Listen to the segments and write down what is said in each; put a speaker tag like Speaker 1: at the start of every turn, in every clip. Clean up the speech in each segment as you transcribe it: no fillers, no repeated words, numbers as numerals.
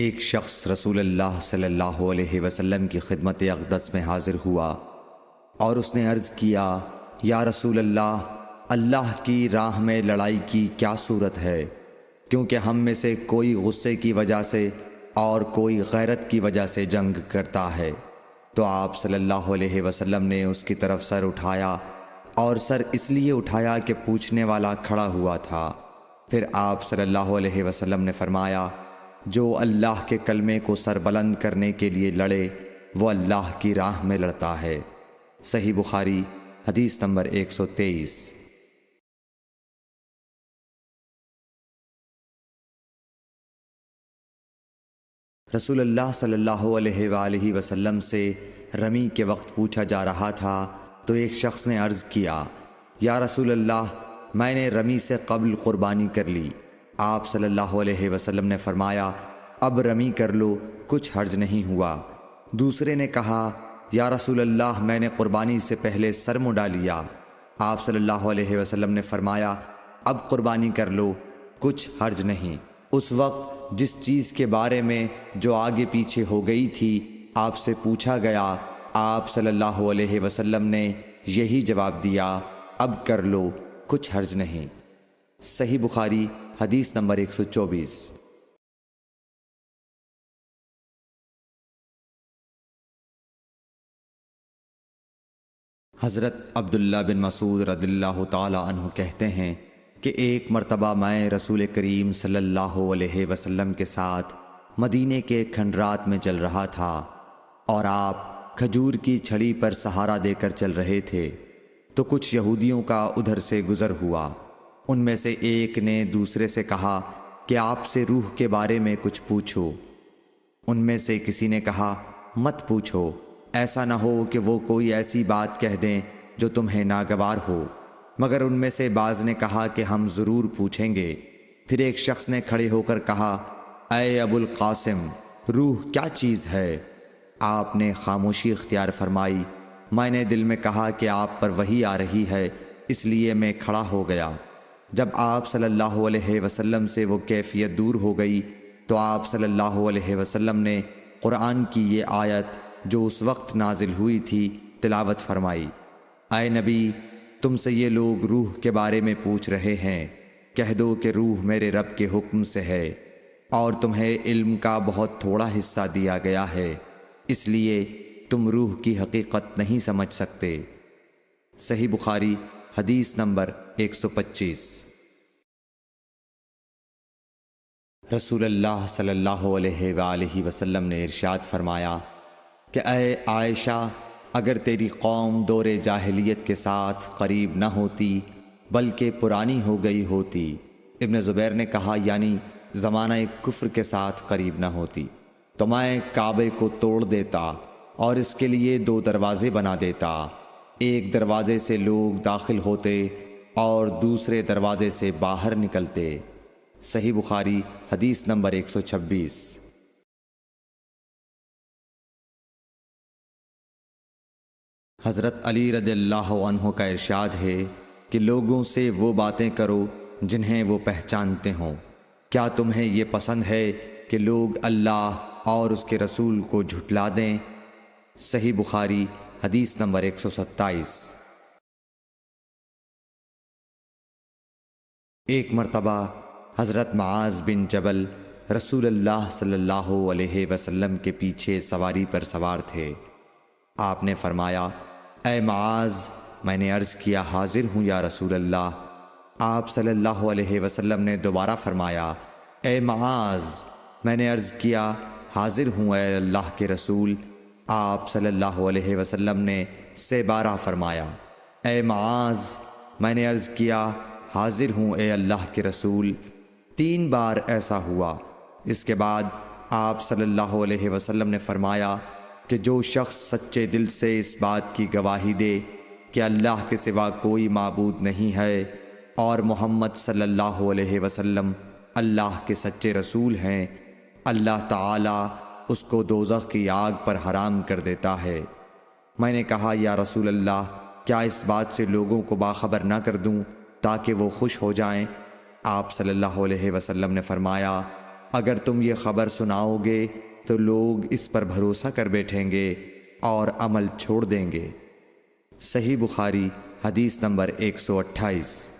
Speaker 1: ایک شخص رسول اللہ صلی اللہ علیہ وسلم کی خدمت اقدس میں حاضر ہوا اور اس نے عرض کیا، یا رسول اللہ، اللہ کی راہ میں لڑائی کی کیا صورت ہے؟ کیونکہ ہم میں سے کوئی غصے کی وجہ سے اور کوئی غیرت کی وجہ سے جنگ کرتا ہے۔ تو آپ صلی اللہ علیہ وسلم نے اس کی طرف سر اٹھایا، اور سر اس لیے اٹھایا کہ پوچھنے والا کھڑا ہوا تھا۔ پھر آپ صلی اللہ علیہ وسلم نے فرمایا، جو اللہ کے کلمے کو سربلند کرنے کے لیے لڑے وہ اللہ کی راہ میں لڑتا ہے۔ صحیح بخاری حدیث نمبر 123۔ رسول اللہ صلی اللہ علیہ وآلہ وسلم سے رمی کے وقت پوچھا جا رہا تھا تو ایک شخص نے عرض کیا، یا رسول اللہ، میں نے رمی سے قبل قربانی کر لی۔ آپ صلی اللہ علیہ وسلم نے فرمایا، اب رمی کر لو، کچھ حرج نہیں ہوا۔ دوسرے نے کہا، یا رسول اللہ، میں نے قربانی سے پہلے سر مڈا لیا۔ آپ صلی اللہ علیہ وسلم نے فرمایا، اب قربانی کر لو، کچھ حرج نہیں۔ اس وقت جس چیز کے بارے میں جو آگے پیچھے ہو گئی تھی آپ سے پوچھا گیا، آپ صلی اللہ علیہ وسلم نے یہی جواب دیا، اب کر لو، کچھ حرج نہیں۔ صحیح بخاری حدیث نمبر 124۔ حضرت عبداللہ بن مسعود رضی اللہ تعالی عنہ کہتے ہیں کہ ایک مرتبہ میں رسول کریم صلی اللہ علیہ وسلم کے ساتھ مدینے کے کھنڈرات میں چل رہا تھا اور آپ کھجور کی چھڑی پر سہارا دے کر چل رہے تھے، تو کچھ یہودیوں کا ادھر سے گزر ہوا۔ ان میں سے ایک نے دوسرے سے کہا کہ آپ سے روح کے بارے میں کچھ پوچھو۔ ان میں سے کسی نے کہا، مت پوچھو، ایسا نہ ہو کہ وہ کوئی ایسی بات کہہ دیں جو تمہیں ناگوار ہو۔ مگر ان میں سے بعض نے کہا کہ ہم ضرور پوچھیں گے۔ پھر ایک شخص نے کھڑے ہو کر کہا، اے ابو القاسم، روح کیا چیز ہے؟ آپ نے خاموشی اختیار فرمائی۔ میں نے دل میں کہا کہ آپ پر وحی آ رہی ہے، اس لیے میں کھڑا ہو گیا۔ جب آپ صلی اللہ علیہ وسلم سے وہ کیفیت دور ہو گئی تو آپ صلی اللہ علیہ وسلم نے قرآن کی یہ آیت جو اس وقت نازل ہوئی تھی تلاوت فرمائی، اے نبی، تم سے یہ لوگ روح کے بارے میں پوچھ رہے ہیں، کہہ دو کہ روح میرے رب کے حکم سے ہے، اور تمہیں علم کا بہت تھوڑا حصہ دیا گیا ہے، اس لیے تم روح کی حقیقت نہیں سمجھ سکتے۔ صحیح بخاری حدیث نمبر 125۔ رسول اللہ صلی اللہ علیہ وآلہ وسلم نے ارشاد فرمایا کہ اے عائشہ، اگر تیری قوم دور جاہلیت کے ساتھ قریب نہ ہوتی بلکہ پرانی ہو گئی ہوتی، ابن زبیر نے کہا یعنی زمانہ کفر کے ساتھ قریب نہ ہوتی، تو میں کعبے کو توڑ دیتا اور اس کے لیے 2 دروازے بنا دیتا، ایک دروازے سے لوگ داخل ہوتے اور دوسرے دروازے سے باہر نکلتے۔ صحیح بخاری حدیث نمبر 126۔ حضرت علی رضی اللہ عنہ کا ارشاد ہے کہ لوگوں سے وہ باتیں کرو جنہیں وہ پہچانتے ہوں۔ کیا تمہیں یہ پسند ہے کہ لوگ اللہ اور اس کے رسول کو جھٹلا دیں؟ صحیح بخاری حدیث نمبر 127۔ ایک مرتبہ حضرت معاذ بن جبل رسول اللہ صلی اللہ علیہ وسلم کے پیچھے سواری پر سوار تھے۔ آپ نے فرمایا، اے معاذ، میں نے عرض کیا، حاضر ہوں یا رسول اللہ۔ آپ صلی اللہ علیہ وسلم نے دوبارہ فرمایا، اے معاذ، میں نے عرض کیا، حاضر ہوں اے اللہ کے رسول۔ آپ صلی اللہ علیہ وسلم نے 3 بار فرمایا، اے معاذ، میں نے عرض کیا، حاضر ہوں اے اللہ کے رسول۔ 3 بار ایسا ہوا۔ اس کے بعد آپ صلی اللہ علیہ وسلم نے فرمایا کہ جو شخص سچے دل سے اس بات کی گواہی دے کہ اللہ کے سوا کوئی معبود نہیں ہے اور محمد صلی اللہ علیہ وسلم اللہ کے سچے رسول ہیں، اللہ تعالیٰ اس کو دوزخ کی آگ پر حرام کر دیتا ہے۔ میں نے کہا، یا رسول اللہ، کیا اس بات سے لوگوں کو باخبر نہ کر دوں تاکہ وہ خوش ہو جائیں؟ آپ صلی اللہ علیہ وسلم نے فرمایا، اگر تم یہ خبر سناؤ گے تو لوگ اس پر بھروسہ کر بیٹھیں گے اور عمل چھوڑ دیں گے۔ صحیح بخاری حدیث نمبر 128۔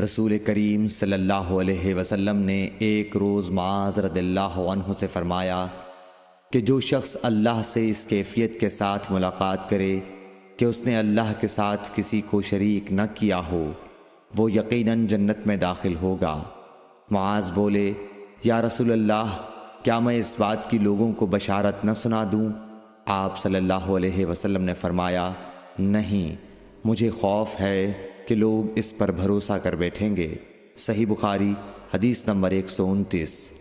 Speaker 1: رسول کریم صلی اللہ علیہ وسلم نے ایک روز معاذ رضی اللہ عنہ سے فرمایا کہ جو شخص اللہ سے اس کیفیت کے ساتھ ملاقات کرے کہ اس نے اللہ کے ساتھ کسی کو شریک نہ کیا ہو، وہ یقیناً جنت میں داخل ہوگا۔ معاذ بولے، یا رسول اللہ، کیا میں اس بات کی لوگوں کو بشارت نہ سنا دوں؟ آپ صلی اللہ علیہ وسلم نے فرمایا، نہیں، مجھے خوف ہے کہ لوگ اس پر بھروسہ کر بیٹھیں گے۔ صحیح بخاری حدیث نمبر 129۔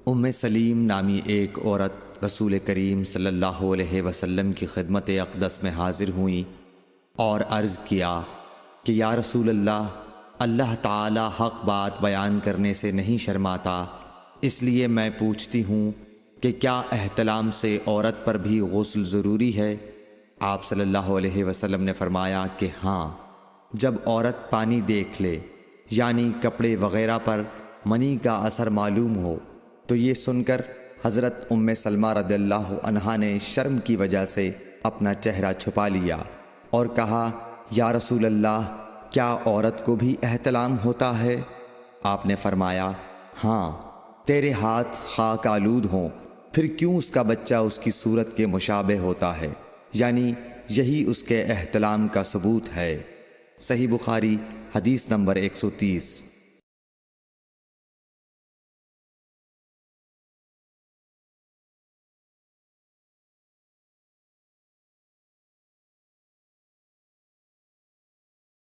Speaker 1: ام سلیم نامی ایک عورت رسول کریم صلی اللہ علیہ وسلم کی خدمت اقدس میں حاضر ہوئیں اور عرض کیا کہ یا رسول اللہ، اللہ تعالی حق بات بیان کرنے سے نہیں شرماتا، اس لیے میں پوچھتی ہوں کہ کیا احتلام سے عورت پر بھی غسل ضروری ہے؟ آپ صلی اللہ علیہ وسلم نے فرمایا کہ ہاں، جب عورت پانی دیکھ لے، یعنی کپڑے وغیرہ پر منی کا اثر معلوم ہو۔ تو یہ سن کر حضرت ام سلمہ رضی اللہ عنہا نے شرم کی وجہ سے اپنا چہرہ چھپا لیا اور کہا، یا رسول اللہ، کیا عورت کو بھی احتلام ہوتا ہے؟ آپ نے فرمایا، ہاں، تیرے ہاتھ خاک آلود ہوں، پھر کیوں اس کا بچہ اس کی صورت کے مشابہ ہوتا ہے؟ یعنی یہی اس کے احتلام کا ثبوت ہے۔ صحیح بخاری حدیث نمبر 130۔